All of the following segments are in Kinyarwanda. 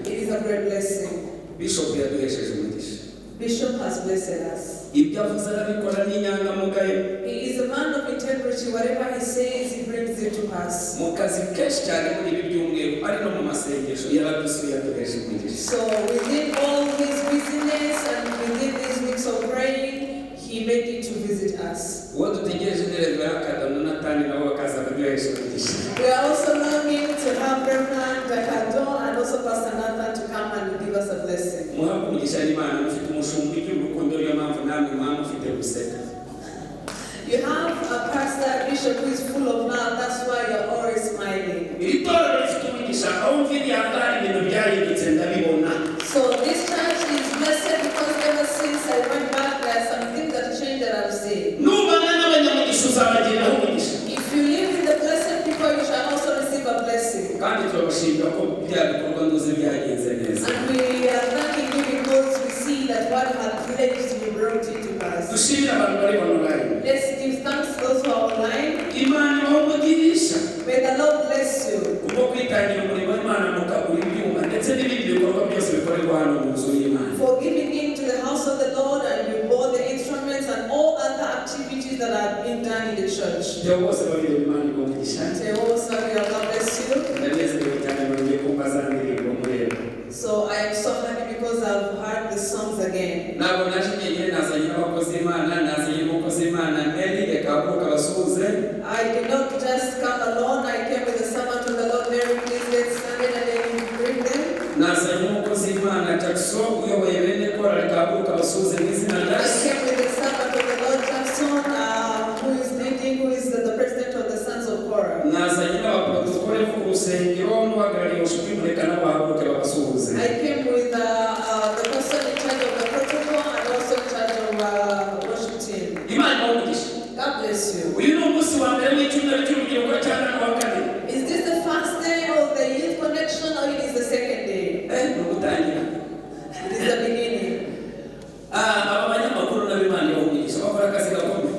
It is a great blessing. Bishop has blessed us. He is a man of integrity. Whatever he says, he brings it to pass. So within all his busyness and within these weeks of praying, he made it to visit us. We are also longing to have Reverend Kado and also Pastor Nathan to come and give us a blessing. You have a pastor, bishop who is full of love. That's why you're always smiling. So this church is blessed because ever since I went back, there are some things that changed that I've seen. If you live with the blessed people, you shall also receive a blessing. And we are thanking you because we see that what had pledged you brought it to pass. Let's give thanks to those who are online. May the Lord bless you. For giving in to the house of the Lord, and you bought the instruments and all other activities that have been done in the church. God bless you. So I am so happy because I've heard the songs again. I did not just come alone. I came with the servant of the Lord. Very pleased. Let's stand and then bring them. I came with the servant of the Lord Jackson, who is leading, who is the president of the Sons of Korah. I came with the person in charge of the protocol and also in charge of worship team. God bless you. Is this the first day of the youth connection or it is the second day? It is the beginning.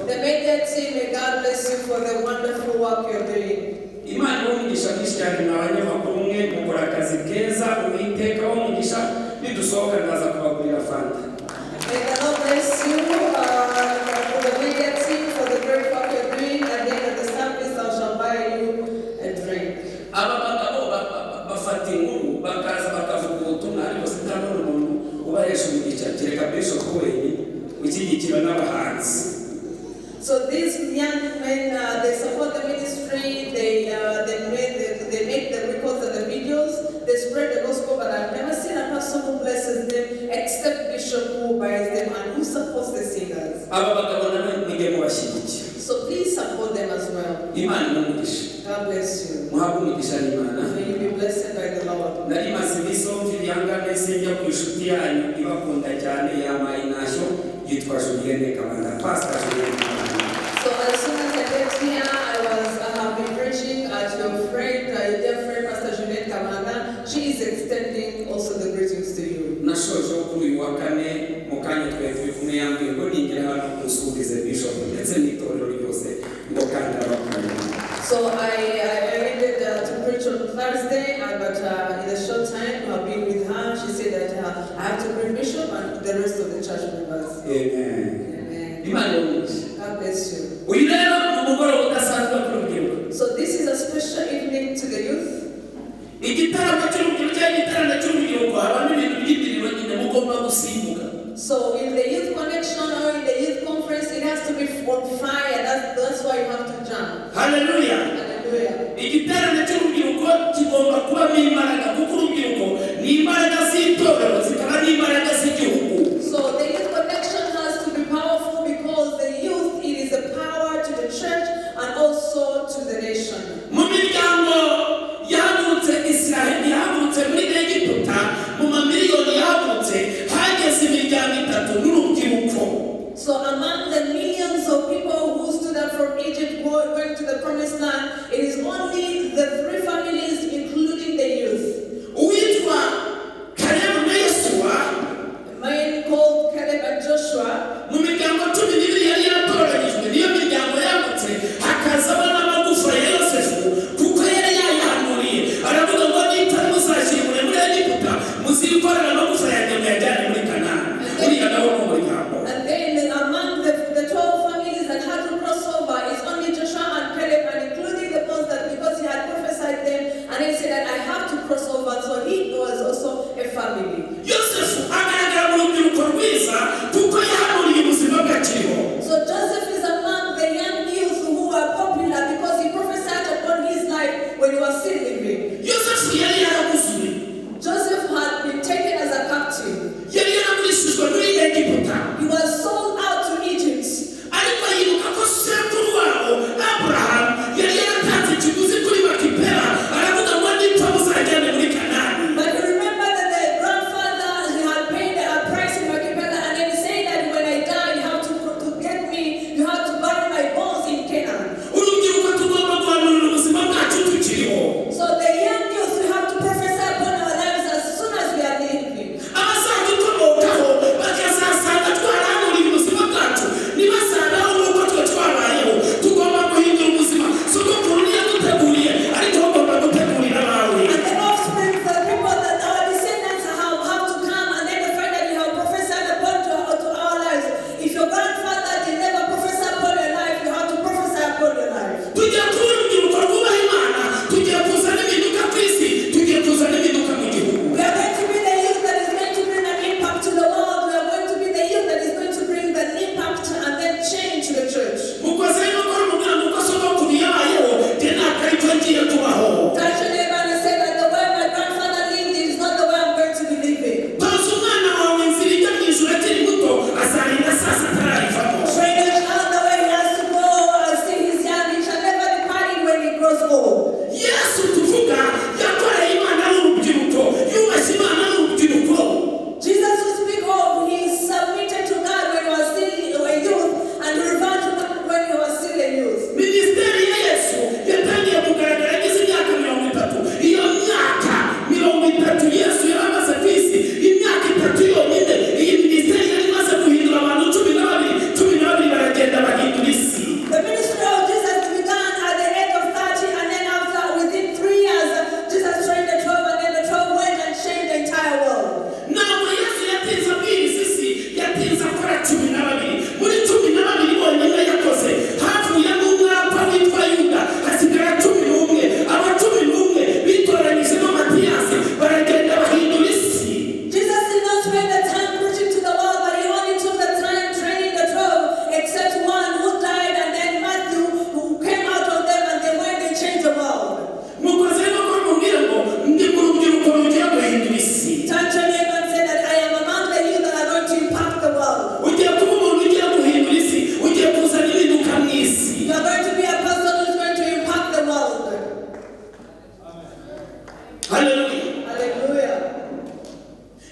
The media team, may God bless you for the wonderful work you're doing. May the Lord bless you for the media team for the great work you're doing. At the end of the service, I shall buy you a drink. So these young men, they support the ministry. They make the records and the videos. They spread the gospel, but I've never seen a person who blesses them except Bishop who buys them and who supports the singers. So please support them as well. God bless you. May you be blessed by the Lord. So as soon as I get here, I have been preaching at your friend, your dear friend, Pastor Juliette Kamanda. She is extending also the greetings to you. So I ended to preach on Thursday, but in a short time I've been with her. She said that I have to bring Bishop and the rest of the church members. Amen. God bless you. So this is a special evening to the youth. So in the youth connection or in the youth conference, it has to be on fire. That's why you have to jump. Hallelujah. Hallelujah. So the youth connection has to be powerful because the youth, it is a power to the church and also to the nation. So among the millions of people who stood up from Egypt going to the promised land, it is only the 3 families, including the youth. A man called Caleb and Joshua. Hallelujah. Hallelujah.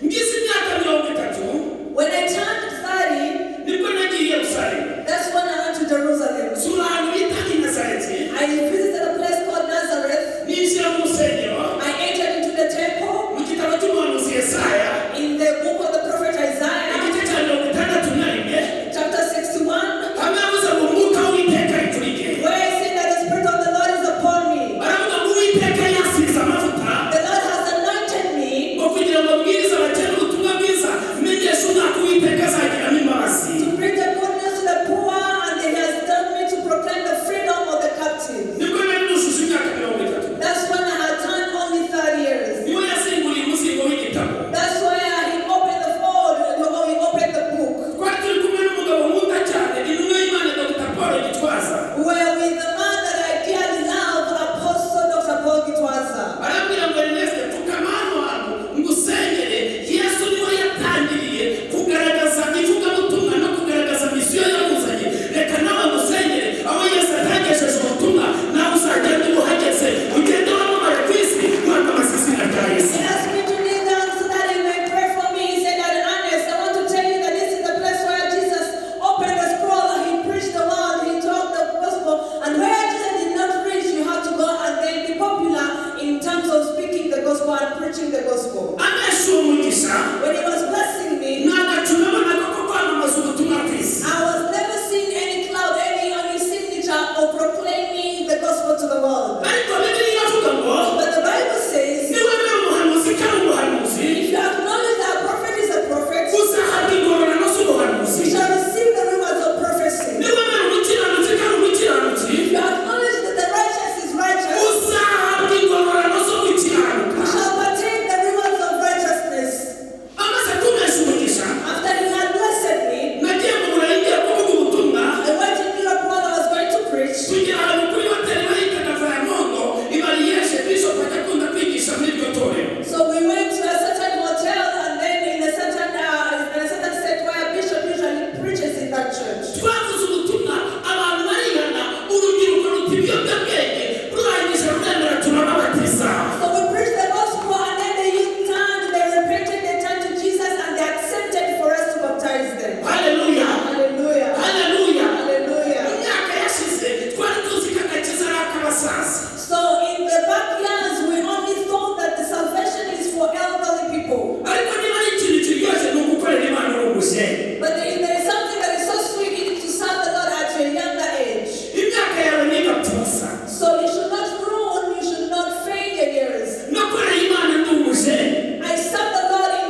Ngize imyaka 30. When I turned 30, nibwo nagiye Yerusalemu. that's when I went to Jerusalem. Sura ahantu bita i Nazareti. I visited a place called Nazareth. Ninjira mu rusengero. I entered into the temple. Mu gitabo cy'umuhanuzi Yesaya. In the book of the prophet Isaiah, Igice cya 61. chapter 61, Hamwe avuze ngo umwuka w'Uwiteka ari kuri jye. where I say that the Spirit of the Lord is upon me. Baravuga ngo Uwiteka yasize amavuta. The Lord has anointed me Ngo kugira ngo abwirize abakene ubutumwa bwiza. Menyesha umwaka Uwiteka azagiramo imbabazi. to bring the good news to the poor, and He has done me to proclaim the freedom of the captives. Nibwo nari nujuje imyaka 30. That's when I had turned only 30 years. Niwe yasinguriye umuzingo w'igitabo. That's why He opened the fold, or He opened the book. Twari turi kumwe n'umugabo nkunda cyane intumwa y'Imana Dr. Paul Gitwaza. Where with the man that I dearly love, Apostle Dr. Paul Gitwaza. Arambwira ngo Ernest tukama hano hantu ngusengere Yesu niwe yatangiriye kugaragaza ivugabutumwa no kugaragaza misiyo yamuzanye. Reka nawe ngusengere aho Yesu atagejeje ubutumwa nawe uzagenda ubuhageze ugende wamamare ku isi mwaka amasizina bya Yesu. He asked me to kneel down so that He may pray for me. He said that, Ernest, I want to tell you that this is the place where Jesus opened the scroll and He preached the word, He taught the gospel, and where Jesus did not preach, you have to go and then be popular in terms of speaking the gospel and preaching the gospel. Amesha umugisha When He was blessing me, nagacunabona ko kwamamaza ubutumwa bwiza. I was never seeing any cloud, any signature of proclaiming the gospel to the world. Ariko Bibiliya iravuga ngo But the Bible says, niwemera umuhanuzi kandi umuhanuzi if you acknowledge that a prophet is a prophet, uzahabwa ingororano z'ubuhanuzi. you shall receive the rewards of prophecy. Niwemera umukiranutsi kandi umukiranutsi If you acknowledge that the righteous is righteous, uzahabwa ingororano zo gukiranuka. you shall partake the rewards of righteousness. Amaze kumesha umugisha After He had blessed me, nagiye mu Burayi ngiye kuvuga ubutumwa I went to Europe while I was going to preach. kugira ahantu kuri hoteli bahitaga Vayamongo ibariyeshe bishop ajya akunda kwigisha muri iryo torero. So we went to a certain hotel, and then in a certain state where Bishop usually preaches in that church. Twavuze ubutumwa abantu barihana urubyiruko ruta ibiyobyabwenge rurangije ruremera turababatiza. So we preached the gospel, and then the youth turned, they repented, they turned to Jesus, and they accepted for us to baptize them. Haleluya. Hallelujah. Haleluya. Hallelujah. Mu myaka yashize twari tuzi ko agakiza ari ak'abasaza. So in the backyards, we only thought that the salvation is for elderly people. Ariko niba ari ikintu kiryoshye ni ugukorera Imana uri umushenyi. But if there is something that is so sweet, it is to serve the Lord at your younger age. Imyaka yawe ntigapfusa. So you should not ruin, you should not fade your years. Nakorera Imana ndi umushenyi. I serve the Lord in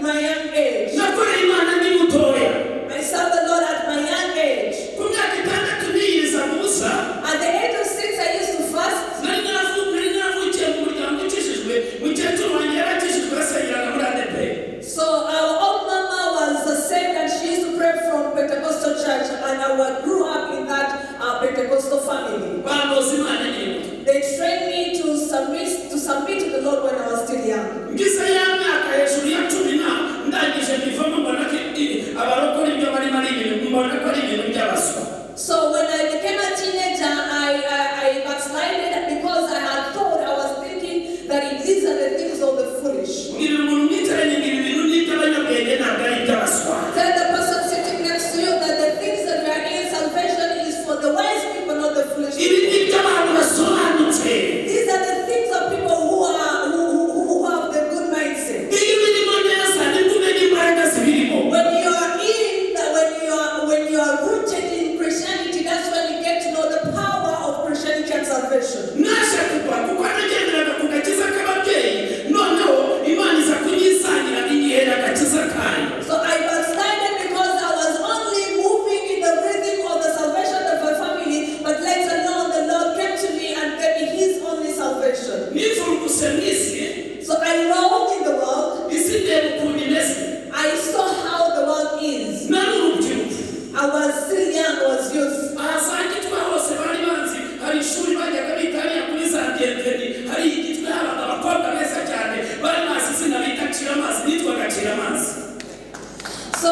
my young age. Nakorera Imana ndi mutoya. I serve the Lord at my young age. Ku myaka 6 niyiriza mu busa. At the age of 6, I used to fast. Nari naravukiye mu muryango ukijijwe. Mukecuru wanjye yarakijijwe yasengeraga muri ADP. So our old mama was saved, and she used to pray from Pentecostal church, and I grew up in that Pentecostal family. Banoza Imana nyine. They trained me to submit to the Lord when I was still young. Ngize ya myaka hejuru ya 10 ndangije mbivamo mbona ko abarokora ibyo barimo ari ibintu mbona ko ari ibintu by'abaswa. So when I became a teenager, I backslided because I had thought, I was thinking that these are the things of the foolish. Mbwira umuntu mwicaranye ngo ibi bintu ni iby'abanyabwenge ntabwo ari iby'abaswa. Tell the person sitting next to you that the things that we are in, salvation is for the wise people, not the foolish Ibi people. ni iby'abantu basobanutse. These are the things of people who have the good mindset. Iyo birimo neza nibwo umenya imbaraga zibirimo. When you are rooted in Christianity, that's when you get to know the power of Christianity and salvation. Nasha kugwa kuko nagenderaga ku gakiza k'ababyeyi noneho Imana iza kunyisangira inyihera agakiza kayo. So I backslided because I was only moving in the rhythm of the salvation of my family, but later on the Lord came to me and gave me His only salvation. Nivuruguse mw'isi. So I roamed in the world. Isi ndeba ukuntu imeze. I saw how the world is. Nari urubyiruko. I was still young, I was youth. Ahazagitwa hose bari banzi hari ishuri bajyaga bita hariya kuri za Bienveni hari igitwa habaga abakobwa beza cyane bari bazi izina bita Kiramazi nitwaga Kiramazi. So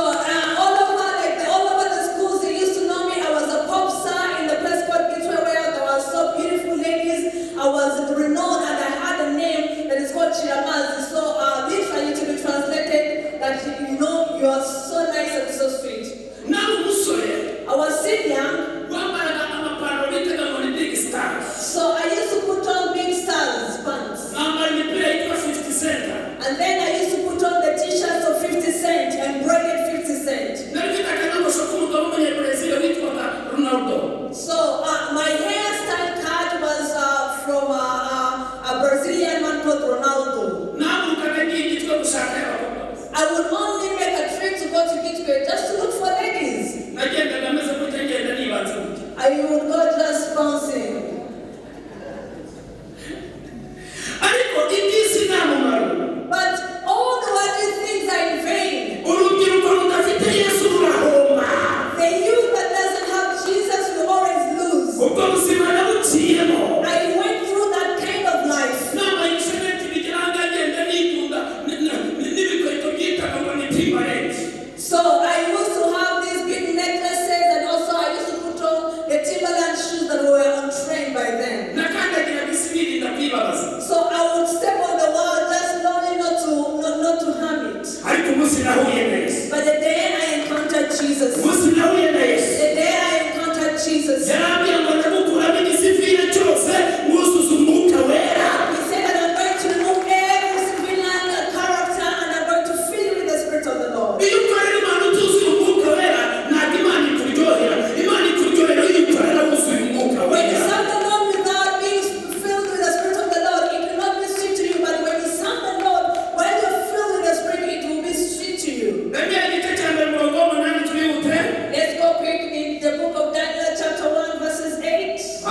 all over the schools, they used to know me. I was a pop star in the place called Gitwe, where there were so beautiful ladies. I was renowned, and I had a name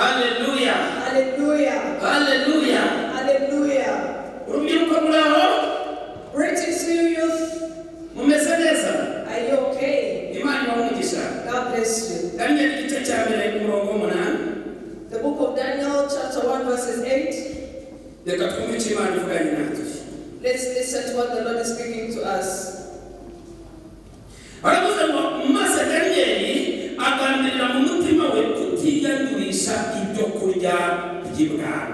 Hallelujah. Hallelujah. Hallelujah. Hallelujah. Urubyiruko muraho? Greetings to you, youth. Mumeze neza? Are you okay? Imana ibamugisha. God bless you. Daniel igice cya mbere umurongo w'umunani. The book of Daniel, chapter 1, verses 8. Reka twumve icyo Imana ivuganye natwe. Let's listen to what the Lord is speaking to us. Aravuze ngo maze Daniel agambirira mu mutima we kutiyandurisha ibyo kurya by'ibwami.